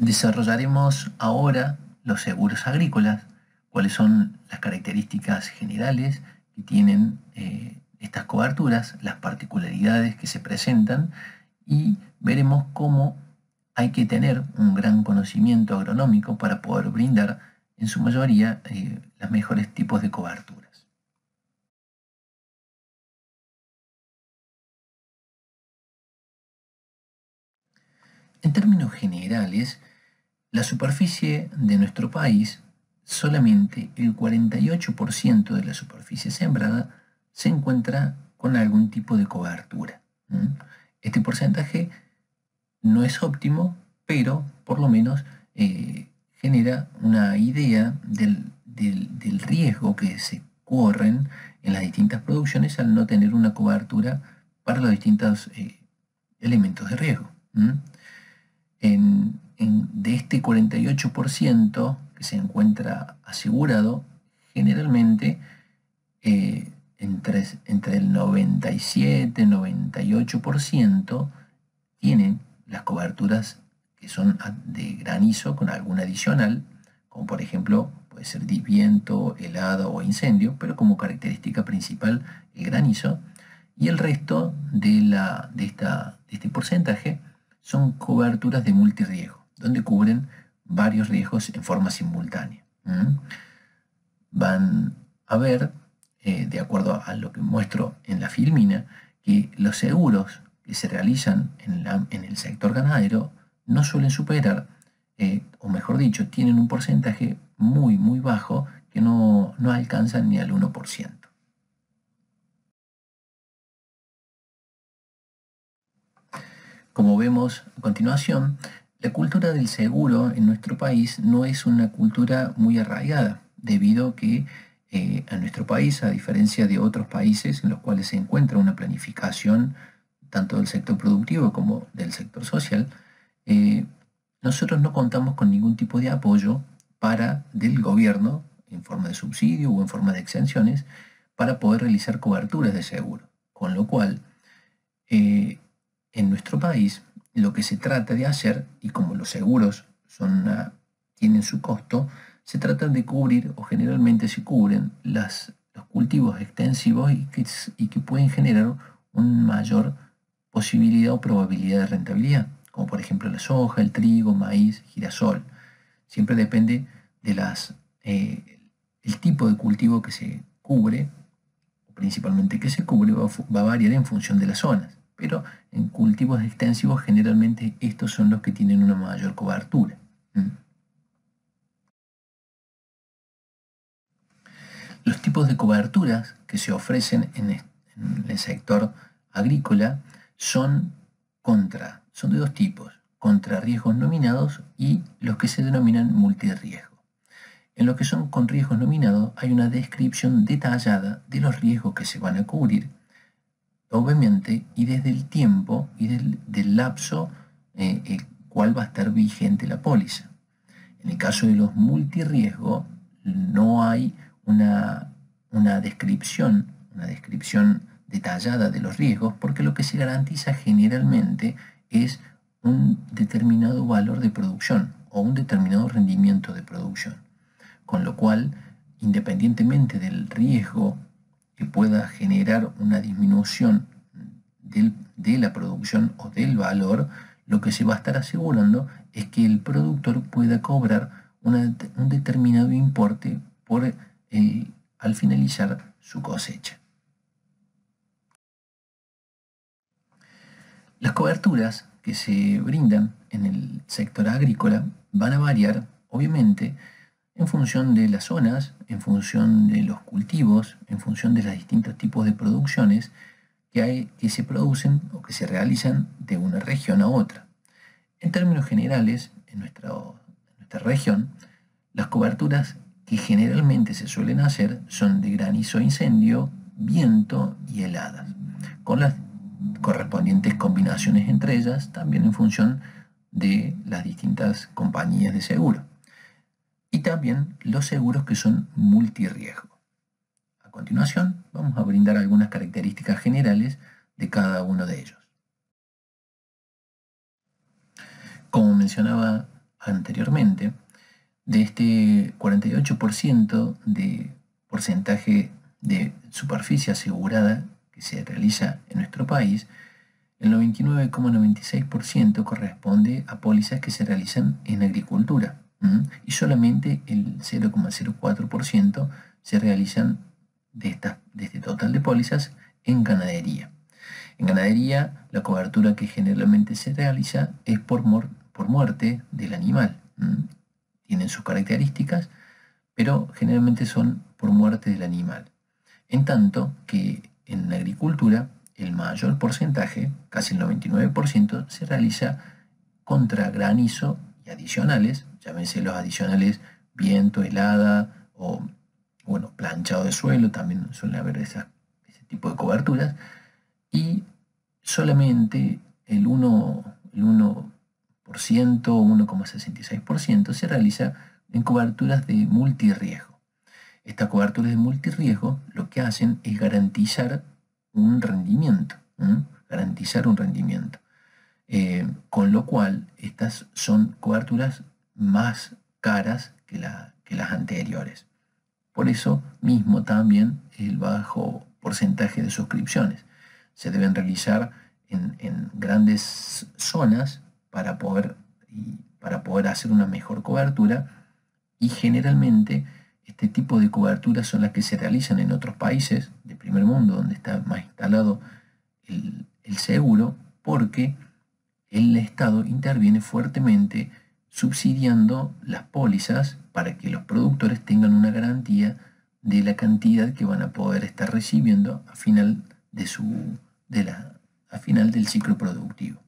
Desarrollaremos ahora los seguros agrícolas, cuáles son las características generales que tienen estas coberturas, las particularidades que se presentan y veremos cómo hay que tener un gran conocimiento agronómico para poder brindar en su mayoría los mejores tipos de coberturas. En términos generales, la superficie de nuestro país, solamente el 48% de la superficie sembrada se encuentra con algún tipo de cobertura. Este porcentaje no es óptimo, pero por lo menos genera una idea del riesgo que se corren en las distintas producciones al no tener una cobertura para los distintos elementos de riesgo. De este 48% que se encuentra asegurado, generalmente entre el 97 y 98% tienen las coberturas que son de granizo con algún adicional, como por ejemplo puede ser viento, helada o incendio, pero como característica principal el granizo, y el resto de este porcentaje son coberturas de multirriesgo, donde cubren varios riesgos en forma simultánea. Van a ver, de acuerdo a lo que muestro en la filmina, que los seguros que se realizan en el sector ganadero no suelen superar, o mejor dicho, tienen un porcentaje muy bajo que no alcanzan ni al 1%. Como vemos a continuación, la cultura del seguro en nuestro país no es una cultura muy arraigada, debido a que en nuestro país, a diferencia de otros países en los cuales se encuentra una planificación tanto del sector productivo como del sector social, nosotros no contamos con ningún tipo de apoyo del gobierno en forma de subsidio o en forma de exenciones para poder realizar coberturas de seguro. Con lo cual, en nuestro país, lo que se trata de hacer, y como los seguros tienen su costo, se trata de cubrir, o generalmente se cubren, los cultivos extensivos y que pueden generar una mayor posibilidad o probabilidad de rentabilidad, como por ejemplo la soja, el trigo, maíz, girasol. Siempre depende de el tipo de cultivo que se cubre, o principalmente que se cubre, va a variar en función de las zonas. Pero en cultivos extensivos generalmente estos son los que tienen una mayor cobertura. Los tipos de coberturas que se ofrecen en el sector agrícola son de dos tipos: contra riesgos nominados y los que se denominan multirriesgo. En lo que son con riesgos nominados hay una descripción detallada de los riesgos que se van a cubrir, obviamente, y desde el tiempo y del lapso el cual va a estar vigente la póliza. En el caso de los multirriesgo no hay una descripción detallada de los riesgos, porque lo que se garantiza generalmente es un determinado valor de producción o un determinado rendimiento de producción. Con lo cual, independientemente del riesgo que pueda generar una disminución de la producción o del valor, lo que se va a estar asegurando es que el productor pueda cobrar un determinado importe al finalizar su cosecha. Las coberturas que se brindan en el sector agrícola van a variar, obviamente, en función de las zonas, en función de los cultivos, en función de los distintos tipos de producciones que se producen o que se realizan de una región a otra. En términos generales, en nuestra región, las coberturas que generalmente se suelen hacer son de granizo e incendio, viento y heladas, con las correspondientes combinaciones entre ellas, también en función de las distintas compañías de seguro. Y también los seguros que son multirriesgo. A continuación, vamos a brindar algunas características generales de cada uno de ellos. Como mencionaba anteriormente, de este 48% de porcentaje de superficie asegurada que se realiza en nuestro país, el 99,96% corresponde a pólizas que se realizan en agricultura, y solamente el 0,04% se realizan de este total de pólizas en ganadería. En ganadería, la cobertura que generalmente se realiza es por muerte del animal. Tienen sus características, pero generalmente son por muerte del animal. En tanto que en la agricultura, el mayor porcentaje, casi el 99%, se realiza contra granizo y adicionales, llámense los adicionales viento, helada o planchado de suelo, también suele haber ese tipo de coberturas, y solamente el 1,66% se realiza en coberturas de multirriesgo. Estas coberturas de multirriesgo lo que hacen es garantizar un rendimiento, con lo cual estas son coberturas más caras que las anteriores. Por eso mismo también el bajo porcentaje de suscripciones. Se deben realizar en grandes zonas para poder hacer una mejor cobertura, y generalmente este tipo de coberturas son las que se realizan en otros países de primer mundo donde está más instalado el seguro, porque el Estado interviene fuertemente subsidiando las pólizas para que los productores tengan una garantía de la cantidad que van a poder estar recibiendo a final del ciclo productivo.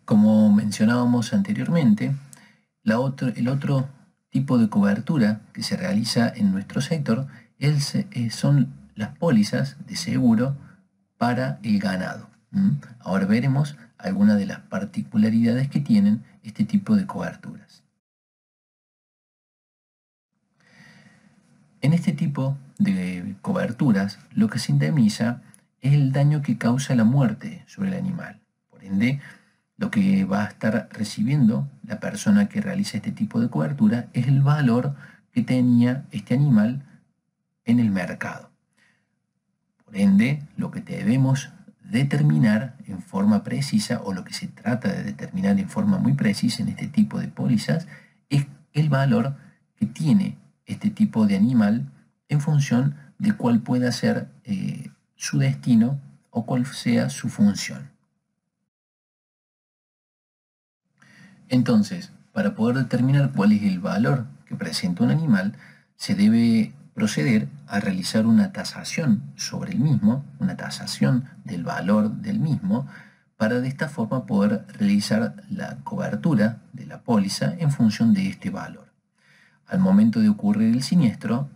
Como mencionábamos anteriormente, el otro tipo de cobertura que se realiza en nuestro sector son las pólizas de seguro para el ganado. Ahora veremos algunas de las particularidades que tienen este tipo de coberturas. En este tipo de coberturas, lo que se indemniza es el daño que causa la muerte sobre el animal. Por ende, lo que va a estar recibiendo la persona que realiza este tipo de cobertura es el valor que tenía este animal en el mercado. Por ende, lo que debemos determinar en forma precisa, o lo que se trata de determinar en forma muy precisa en este tipo de pólizas, es el valor que tiene este tipo de animal en función de cuál pueda ser su destino o cuál sea su función. Entonces, para poder determinar cuál es el valor que presenta un animal, se debe proceder a realizar una tasación sobre el mismo, una tasación del valor del mismo, para de esta forma poder realizar la cobertura de la póliza en función de este valor. Al momento de ocurrir el siniestro,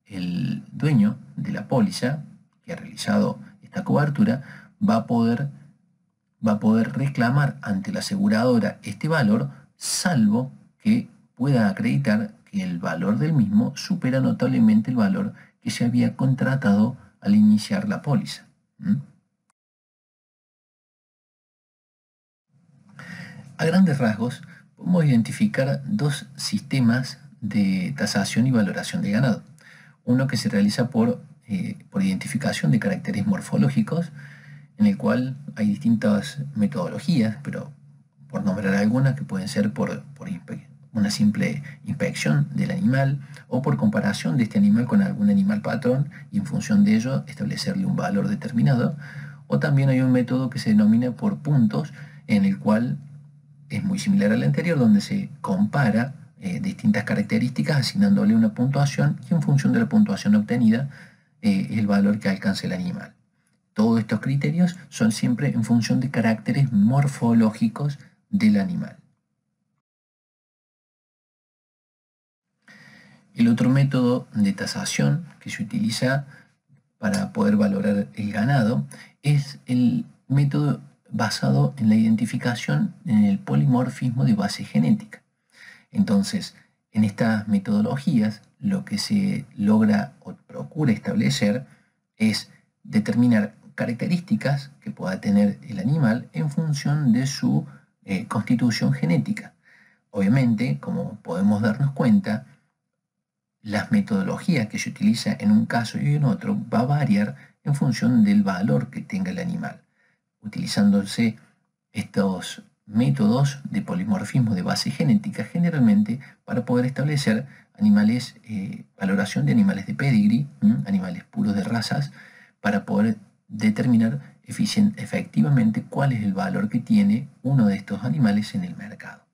el dueño de la póliza que ha realizado esta cobertura va a poder reclamar ante la aseguradora este valor, salvo que pueda acreditar que el valor del mismo supera notablemente el valor que se había contratado al iniciar la póliza. A grandes rasgos, podemos identificar dos sistemas de tasación y valoración de ganado. Uno que se realiza por identificación de caracteres morfológicos, en el cual hay distintas metodologías, pero por nombrar algunas, que pueden ser por una simple inspección del animal o por comparación de este animal con algún animal patrón y en función de ello establecerle un valor determinado. O también hay un método que se denomina por puntos, en el cual es muy similar al anterior, donde se compara distintas características asignándole una puntuación, y en función de la puntuación obtenida el valor que alcanza el animal. Todos estos criterios son siempre en función de caracteres morfológicos del animal. El otro método de tasación que se utiliza para poder valorar el ganado es el método basado en la identificación en el polimorfismo de base genética. Entonces, en estas metodologías lo que se logra o procura establecer es determinar características que pueda tener el animal en función de su constitución genética. Obviamente, como podemos darnos cuenta, las metodologías que se utiliza en un caso y en otro va a variar en función del valor que tenga el animal, utilizándose estos métodos de polimorfismo de base genética generalmente para poder establecer animales, valoración de animales de pedigree, animales puros de razas, para poder determinar efectivamente cuál es el valor que tiene uno de estos animales en el mercado.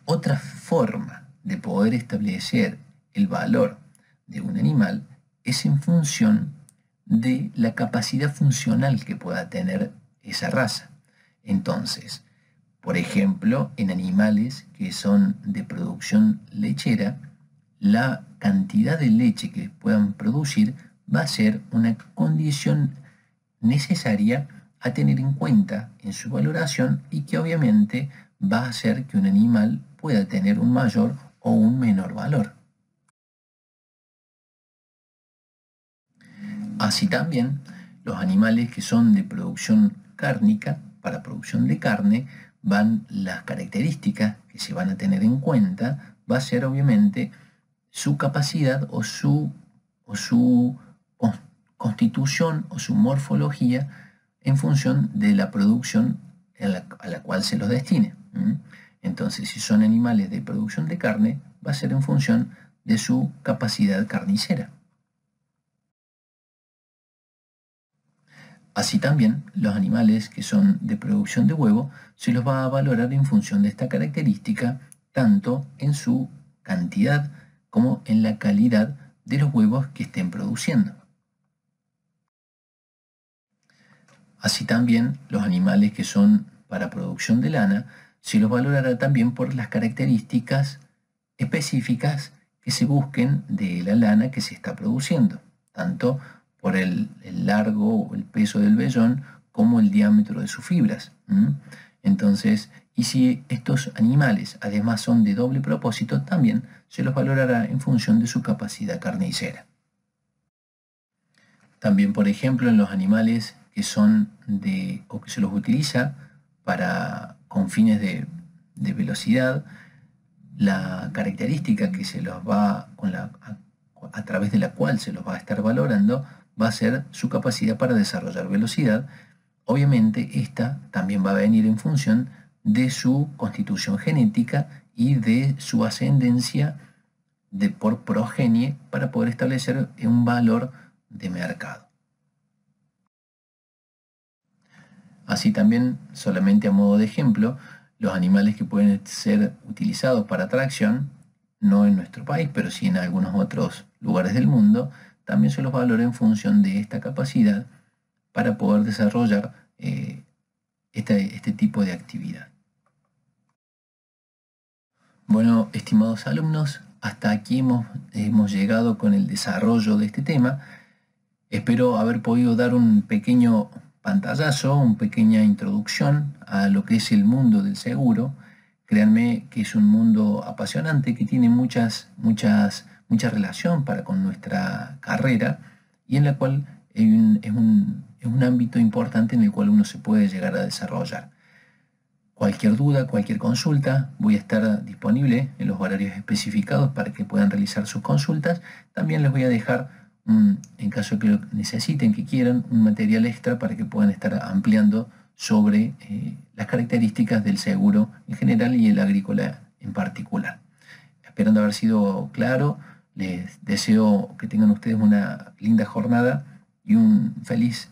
Otra forma de poder establecer el valor de un animal es en función de la capacidad funcional que pueda tener esa raza. Entonces, por ejemplo, en animales que son de producción lechera, la cantidad de leche que puedan producir va a ser una condición necesaria a tener en cuenta en su valoración y que obviamente va a hacer que un animal pueda tener un mayor o un menor valor. Así también, los animales que son de producción cárnica, para producción de carne, las características que se van a tener en cuenta, va a ser obviamente su capacidad o su constitución o su morfología en función de la producción a la cual se los destine. Entonces, si son animales de producción de carne, va a ser en función de su capacidad carnicera. Así también, los animales que son de producción de huevo se los va a valorar en función de esta característica, tanto en su cantidad como en la calidad de los huevos que estén produciendo. Así también, los animales que son para producción de lana se los valorará también por las características específicas que se busquen de la lana que se está produciendo, tanto por el largo o el peso del vellón como el diámetro de sus fibras. Entonces, y si estos animales además son de doble propósito, también se los valorará en función de su capacidad carnicera. También, por ejemplo, en los animales que son o que se los utiliza con fines de velocidad, la característica que se los va a través de la cual se los va a estar valorando va a ser su capacidad para desarrollar velocidad. Obviamente esta también va a venir en función de su constitución genética y de su ascendencia por progenie para poder establecer un valor de mercado. Así también, solamente a modo de ejemplo, los animales que pueden ser utilizados para tracción, no en nuestro país, pero sí en algunos otros lugares del mundo, también se los valora en función de esta capacidad para poder desarrollar este tipo de actividad. Bueno, estimados alumnos, hasta aquí hemos llegado con el desarrollo de este tema. Espero haber podido dar un pequeño pantallazo, una pequeña introducción a lo que es el mundo del seguro. Créanme que es un mundo apasionante que tiene mucha relación con nuestra carrera y en la cual es un ámbito importante en el cual uno se puede llegar a desarrollar. Cualquier duda, cualquier consulta, voy a estar disponible en los horarios especificados para que puedan realizar sus consultas. También les voy a dejar, en caso de que lo necesiten, que quieran, un material extra para que puedan estar ampliando sobre las características del seguro en general y el agrícola en particular. Esperando haber sido claro, les deseo que tengan ustedes una linda jornada y un feliz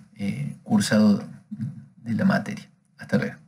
cursado de la materia. Hasta luego.